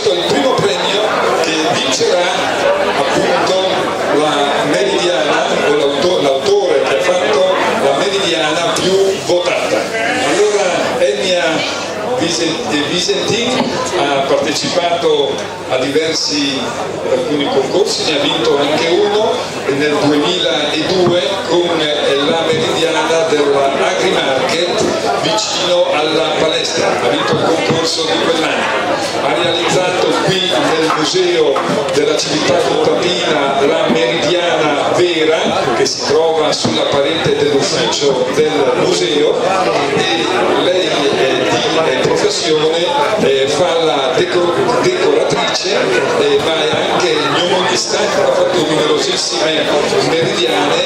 appunto il primo premio che vincerà appunto la meridiana, o l'autore che ha fatto la meridiana più votata. Allora Ennio Visentin ha partecipato a alcuni concorsi, ne ha vinto anche uno nel 2002 con la meridiana della Agrimarket vicino alla palestra, ha vinto il concorso di quell'anno. Ha realizzato qui nel museo della civiltà contadina la meridiana vera che si trova sulla parete dell'ufficio del museo, e lei di professione fa la decoratrice, ma è anche gnomonista, ha fatto numerosissime meridiane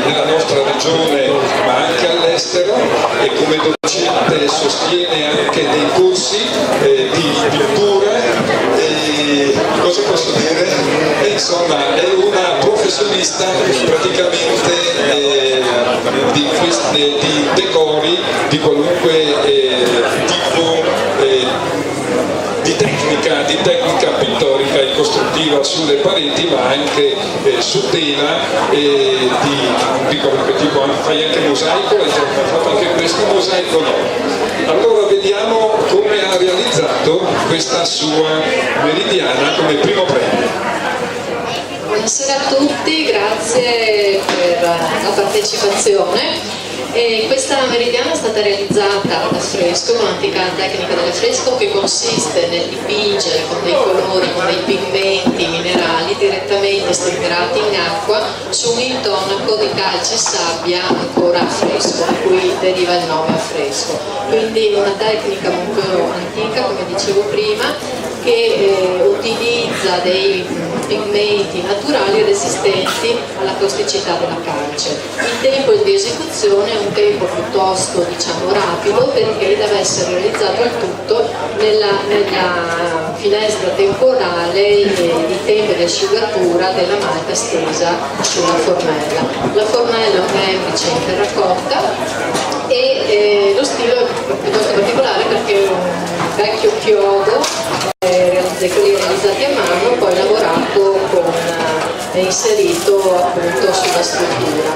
nella nostra regione ma anche all'estero, e come docente sostiene anche dei corsi di pittura, cosa posso dire? Insomma è una professionista praticamente di decori di qualunque tipo di tecnica pittorica e costruttiva sulle pareti, ma anche su tela, di qualunque tipo. Fai anche mosaico, hai fatto anche questo mosaico? No. Allora vediamo come ha realizzato questa sua meridiana come primo premio. Buonasera a tutti, grazie per la partecipazione. Questa meridiana è stata realizzata ad affresco con l'antica tecnica dell'affresco, che consiste nel dipingere con dei colori, con dei pigmenti minerali direttamente stemperati in acqua su un intonaco di calce e sabbia ancora a fresco, da cui deriva il nome affresco. Quindi una tecnica molto antica, come dicevo prima, che utilizza dei pigmenti naturali resistenti alla causticità della calce. Il tempo di esecuzione è un tempo piuttosto rapido, perché deve essere realizzato il tutto nella finestra temporale di tempo di asciugatura della malta stesa sulla fornella. La fornella è un embrice in terracotta e lo stile è piuttosto particolare, perché è un vecchio chiodo realizzati a mano, poi lavorato e inserito appunto sulla struttura.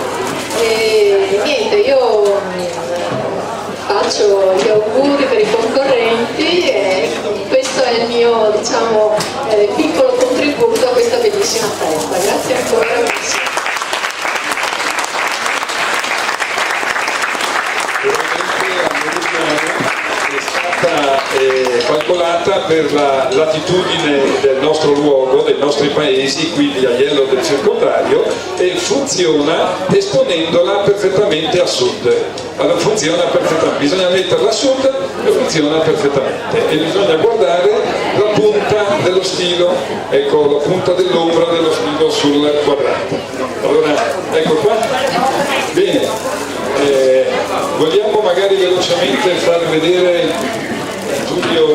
E niente, io faccio gli auguri per i concorrenti, e questo è il mio piccolo contributo a questa bellissima festa. Grazie ancora. Calcolata per la latitudine del nostro luogo, dei nostri paesi, quindi Aiello del circondario, e funziona esponendola perfettamente a sud. Allora funziona perfettamente, bisogna metterla a sud e funziona perfettamente, e bisogna guardare la punta dello stilo, ecco la punta dell'ombra dello stilo sul quadrante. Allora ecco qua, bene, vogliamo magari velocemente far vedere Giulio,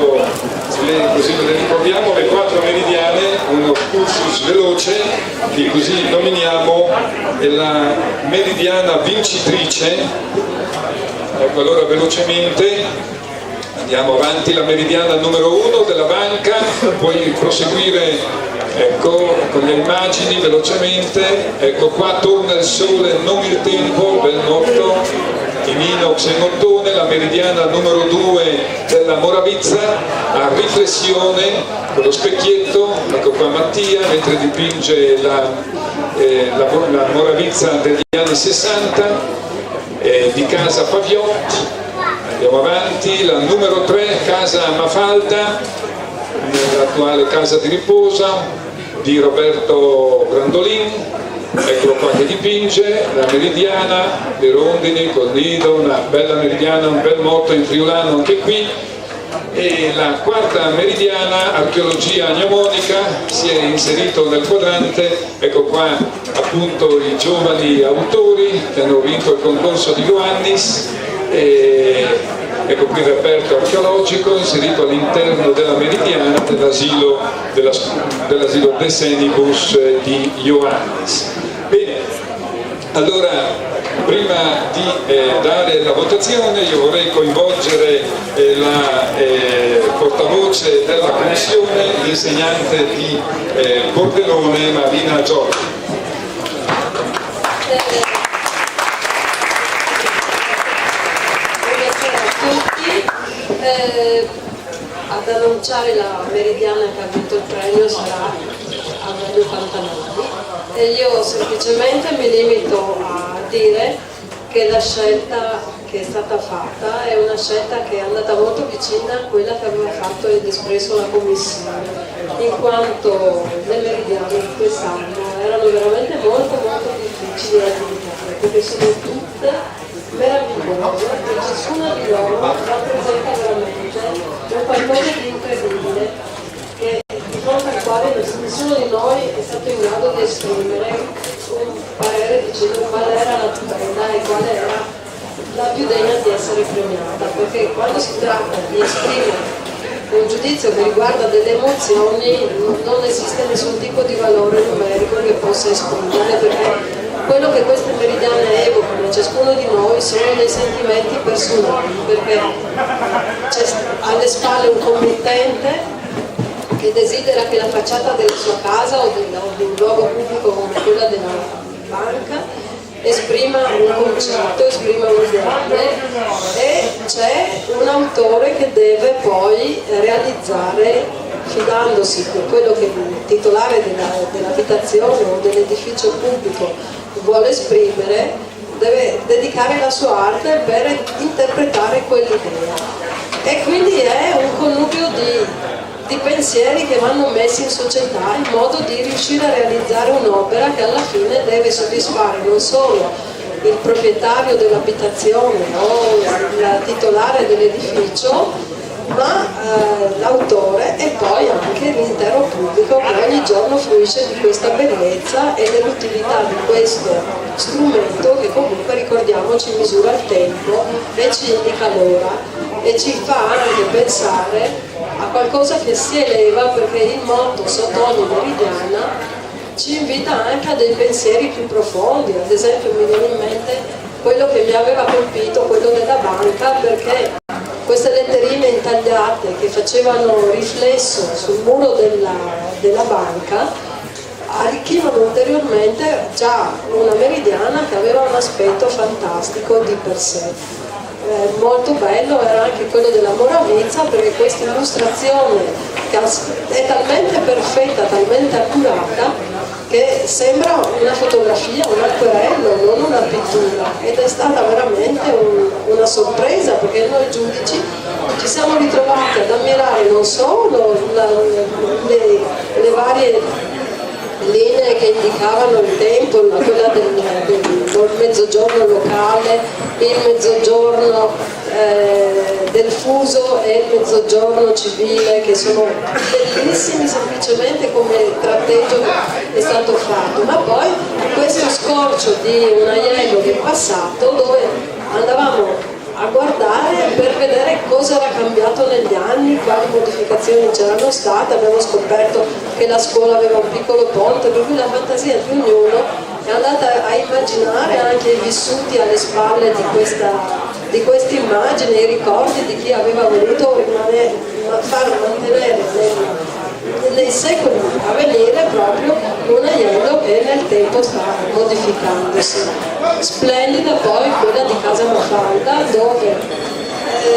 così le ricordiamo le 4 meridiane, uno cursus veloce che così nominiamo, è la meridiana vincitrice. Ecco, allora velocemente andiamo avanti. La meridiana numero 1 della banca, puoi proseguire, ecco, con le immagini velocemente. Ecco qua, torna il sole, non il tempo, bel motto in inox e montone. La meridiana numero 2 della Moravizza, a riflessione con lo specchietto, ecco qua Mattia mentre dipinge la Moravizza degli anni 60, di casa Paviotti. Andiamo avanti, la numero 3, casa Mafalda, l'attuale casa di riposo di Roberto Grandolin. Eccolo qua che dipinge la meridiana, le rondini col nido, una bella meridiana, un bel motto in friulano anche qui. E la quarta meridiana, archeologia gnomonica, si è inserito nel quadrante. Ecco qua appunto i giovani autori che hanno vinto il concorso di Ioannis, e ecco qui il reperto archeologico inserito all'interno della meridiana dell'asilo De Senibus di Ioannis. Bene, allora prima di dare la votazione io vorrei coinvolgere la portavoce della Commissione, l'insegnante di Pordenone Marina Giorgi. Buonasera a tutti. Ad annunciare la meridiana che ha vinto il premio sarà Aurelio Pantanali e io semplicemente mi limito a dire che la scelta che è stata fatta è una scelta che è andata molto vicina a quella che aveva fatto ed espresso la Commissione, in quanto le meridiane di quest'anno erano veramente molto difficili da giudicare, perché sono tutte meravigliose e ciascuna di loro rappresenta veramente un qualcosa di incredibile che, di fronte al quale nessuno di noi è stato in grado di esprimere un parere dicendo qual era la più bella e qual era la più degna di essere premiata, perché quando si tratta di esprimere un giudizio che riguarda delle emozioni non esiste nessun tipo di valore numerico che possa esprimere, perché quello che queste meridiane evocano a ciascuno di noi sono dei sentimenti personali, perché c'è alle spalle un committente che desidera che la facciata della sua casa o di un luogo pubblico come quella della banca esprima un concetto, esprima un ideale, e c'è un autore che deve poi realizzare, fidandosi di quello che il titolare dell'abitazione o dell'edificio pubblico vuole esprimere, deve dedicare la sua arte per interpretare quell'idea. E quindi è un connubio di pensieri che vanno messi in società in modo di riuscire a realizzare un'opera che alla fine deve soddisfare non solo il proprietario dell'abitazione o il titolare dell'edificio, ma l'autore e poi anche l'intero pubblico che ogni giorno fruisce di questa bellezza e dell'utilità di questo strumento che comunque, ricordiamoci, misura il tempo e ci indica l'ora e ci fa anche pensare a qualcosa che si eleva, perché il motto sotto ogni meridiana ci invita anche a dei pensieri più profondi. Ad esempio mi viene in mente quello che mi aveva colpito, quello della banca, perché queste letterine intagliate che facevano riflesso sul muro della banca arricchivano ulteriormente già una meridiana che aveva un aspetto fantastico di per sé. Molto bello era anche quello della Moravizza, perché questa illustrazione è talmente perfetta, talmente accurata, che sembra una fotografia, un acquerello, non una pittura, ed è stata veramente una sorpresa, perché noi giudici ci siamo ritrovati ad ammirare non solo le varie linee che indicavano il tempo, quella del mezzogiorno locale, il mezzogiorno del fuso e il mezzogiorno civile, che sono bellissimi semplicemente come tratteggio che è stato fatto, ma poi questo scorcio di un aiello che è passato, dove andavamo a guardare per vedere cosa era cambiato negli anni, quali modificazioni c'erano state. Abbiamo scoperto che la scuola aveva un piccolo ponte, per cui la fantasia di ognuno è andata a immaginare anche i vissuti alle spalle di queste immagini, i ricordi di chi aveva voluto far mantenere nei secoli a venire proprio un aiello che nel tempo sta modificandosi. Splendida poi quella di Casa Mafalda, dove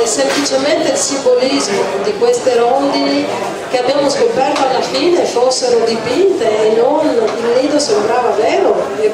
semplicemente il simbolismo di queste rondini che abbiamo scoperto alla fine fossero dipinte e non il nido sembrava vero, e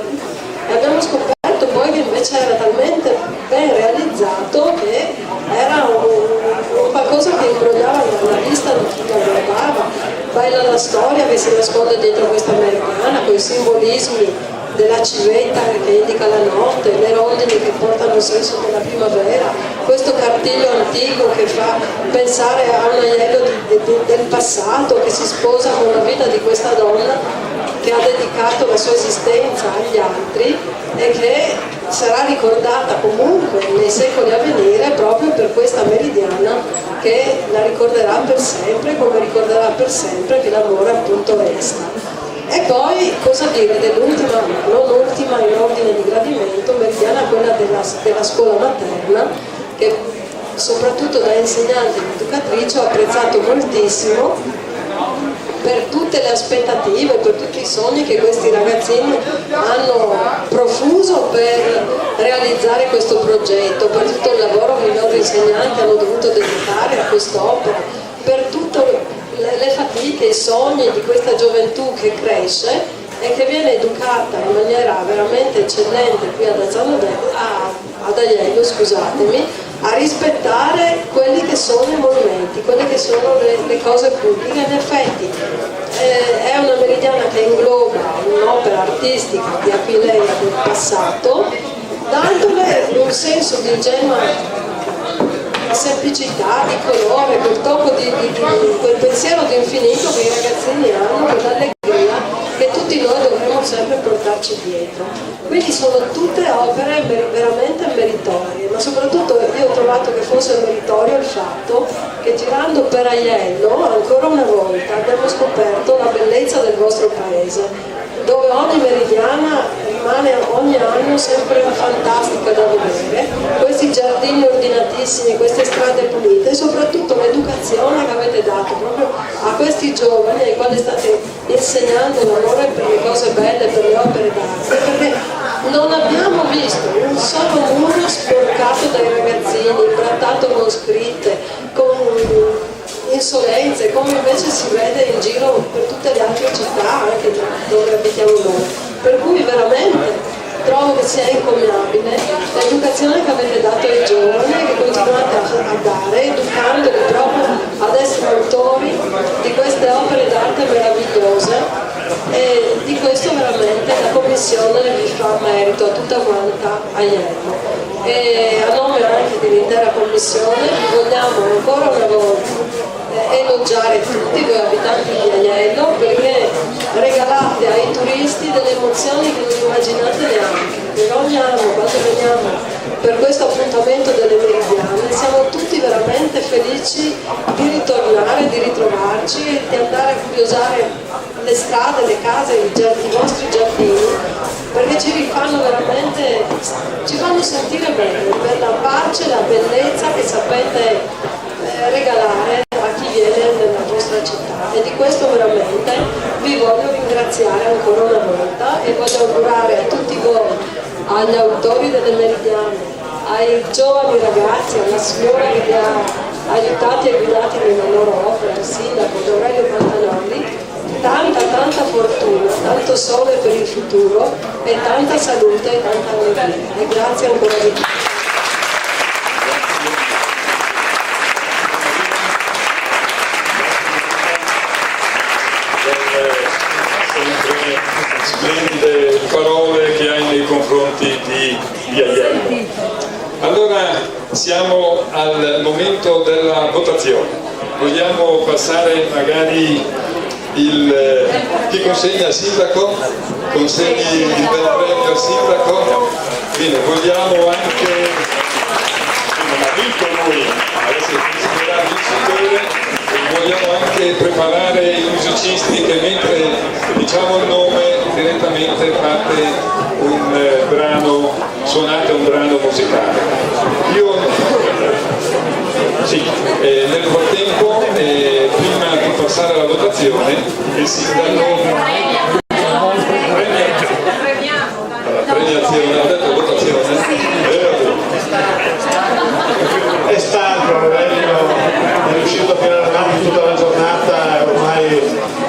abbiamo scoperto poi che invece era talmente ben realizzato che era un qualcosa che imbrogliava la vista di chi lo guardava. Bella la storia che si nasconde dietro questa meridiana, con i simbolismi della civetta che indica la notte, le rondini che portano il senso della primavera, questo cartiglio antico che fa pensare a un aiello del passato che si sposa con la vita di questa donna che ha dedicato la sua esistenza agli altri e che sarà ricordata comunque nei secoli a venire proprio per questa meridiana che la ricorderà per sempre, come ricorderà per sempre che l'amore appunto resta. E poi cosa dire dell'ultima, non ultima in ordine di gradimento, meridiana, quella della scuola materna, che soprattutto da insegnante ed educatrice ho apprezzato moltissimo per tutte le aspettative, per tutti i sogni che questi ragazzini hanno profuso per realizzare questo progetto, per tutto il lavoro che i loro insegnanti hanno dovuto dedicare a quest'opera, per tutte le fatiche, i sogni di questa gioventù che cresce e che viene educata in maniera veramente eccellente qui ad Aiello, scusatemi, a rispettare quelli che sono i monumenti, quelle che sono le cose pubbliche. In effetti è una meridiana che ingloba un'opera artistica di Aquileia del passato, dandole un senso di ingenua semplicità, di colore, quel tocco quel pensiero di infinito che i ragazzini hanno, quell'allegria che tutti noi dovremmo sempre portarci dietro. Quindi sono tutte opere veramente meritorie, ma soprattutto io ho trovato che fosse meritorio il fatto che girando per Aiello ancora una volta abbiamo scoperto la bellezza del vostro paese, dove ogni meridiana rimane ogni anno sempre fantastica da vedere, questi giardini ordinatissimi, queste strade pulite e soprattutto l'educazione che avete dato proprio a questi giovani ai quali state insegnando l'amore per le cose belle, per le opere d'arte, perché non abbiamo visto un solo muro sporcato dai ragazzini, imbrattato con scritte, con insolenze, come invece si vede in giro per tutte le altre città, anche dove abitiamo noi. Per cui veramente trovo che sia incommiabile l'educazione che avete dato ai giovani e che continuate a dare, educandoli proprio ad essere autori di queste opere d'arte meravigliose, e di questo veramente la Commissione vi fa merito a tutta quanta Aiello. E a nome anche dell'intera Commissione vi vogliamo ancora una volta elogiare tutti voi abitanti di Aiello, perché regalate ai turisti delle emozioni che non immaginate neanche, perché ogni anno quando veniamo per questo appuntamento delle meridiane siamo tutti veramente felici di ritornare, di ritrovarci e di andare a curiosare le strade, le case, i vostri giardini, perché ci rifanno veramente, ci fanno sentire bene per la pace, la bellezza che sapete regalare a chi viene nella vostra città, e di questo veramente vi voglio ringraziare ancora una volta e voglio augurare a tutti voi, agli autori delle meridiane, ai giovani ragazzi, alla signora che li ha aiutati e guidati nella loro opera, il sindaco Aurelio Pantanelli, tanta fortuna, tanto sole per il futuro e tanta salute e tanta allegria, e grazie ancora di più. Splendide parole che hai nei confronti di Aiello. Allora siamo al momento della votazione. Vogliamo passare magari chi consegna al sindaco? Consegni il bel premio al sindaco? Bene, vogliamo anche, non ha vinto lui, adesso sarà vincitore. Vogliamo anche preparare i musicisti che mentre diciamo il nome direttamente suonate un brano musicale. Io sì, nel frattempo, prima di passare alla votazione, il sindaco premiazione, ha detto votazione? È stanco, è riuscito a tirare avanti tutta la giornata e ormai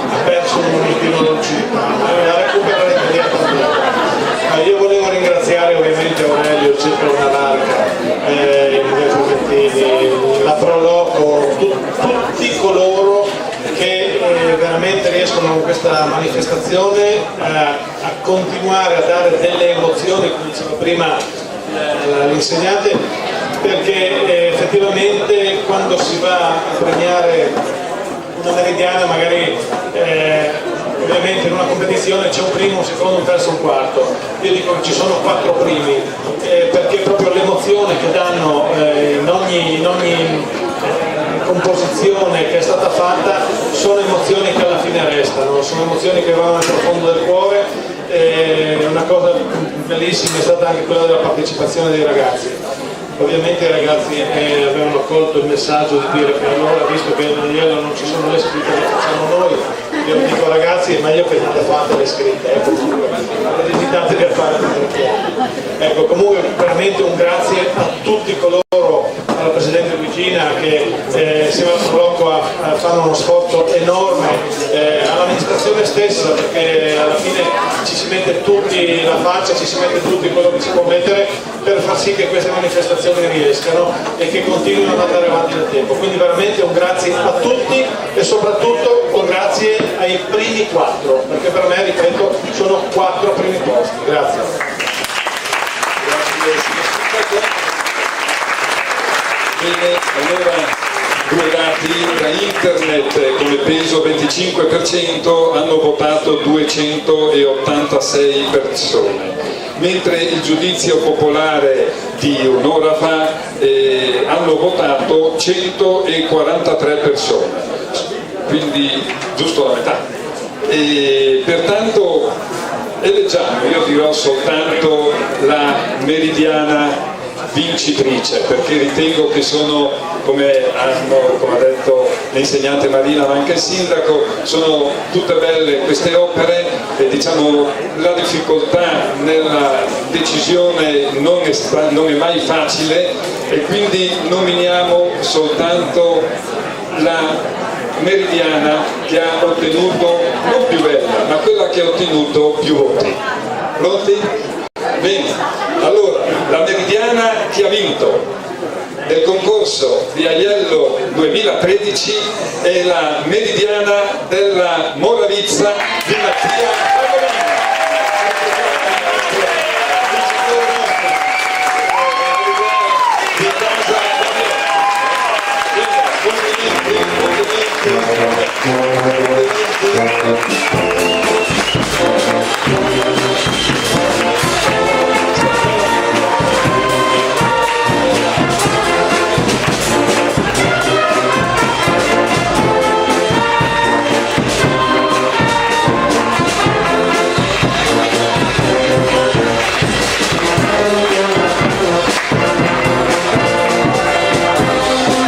ha perso un momentino l'uscita, la recuperare immediatamente. Io volevo ringraziare ovviamente Aurelio, il Circolo Navarca, i Gioventini, la Proloco, tutti coloro che veramente riescono con questa manifestazione a continuare a dare delle emozioni, come diceva prima l'insegnante, perché effettivamente quando si va a premiare una meridiana magari ovviamente in una competizione c'è un primo, un secondo, un terzo, un quarto. Io dico che ci sono 4 primi, perché proprio l'emozione che danno in ogni composizione che è stata fatta sono emozioni che alla fine restano. restano, sono emozioni che vanno nel profondo del cuore. Una cosa bellissima è stata anche quella della partecipazione dei ragazzi. Ovviamente i ragazzi avevano colto il messaggio di dire che allora, visto che in Agnello non ci sono le scritte, le facciamo noi. Io dico ragazzi, è meglio che non le fate le scritte, comunque esitate a fare ecco, comunque veramente un grazie a tutti coloro, alla Presidente Luigina che insieme al Proloquo fanno uno sforzo enorme, all'amministrazione stessa, perché alla fine ci si mette tutti la faccia, ci si mette tutti quello che si può mettere per far sì che queste manifestazioni riescano e che continuino ad andare avanti nel tempo. Quindi veramente un grazie a tutti e soprattutto un grazie ai primi 4, perché per me, ripeto, sono 4 primi posti. Grazie. Bene, allora due dati: tra internet come peso 25% hanno votato 286 persone, mentre il giudizio popolare di un'ora fa hanno votato 143 persone, quindi giusto la metà. E pertanto eleggiamo, io dirò soltanto la Meridiana vincitrice, perché ritengo che sono, come ha detto l'insegnante Marina ma anche il sindaco, sono tutte belle queste opere e diciamo la difficoltà nella decisione non è mai facile, e quindi nominiamo soltanto la Meridiana che ha ottenuto, non più bella, ma quella che ha ottenuto più voti. Pronti? Bene, allora la Meridiana che ha vinto del concorso di Aiello 2013 è la Meridiana della Moravizza di Mattia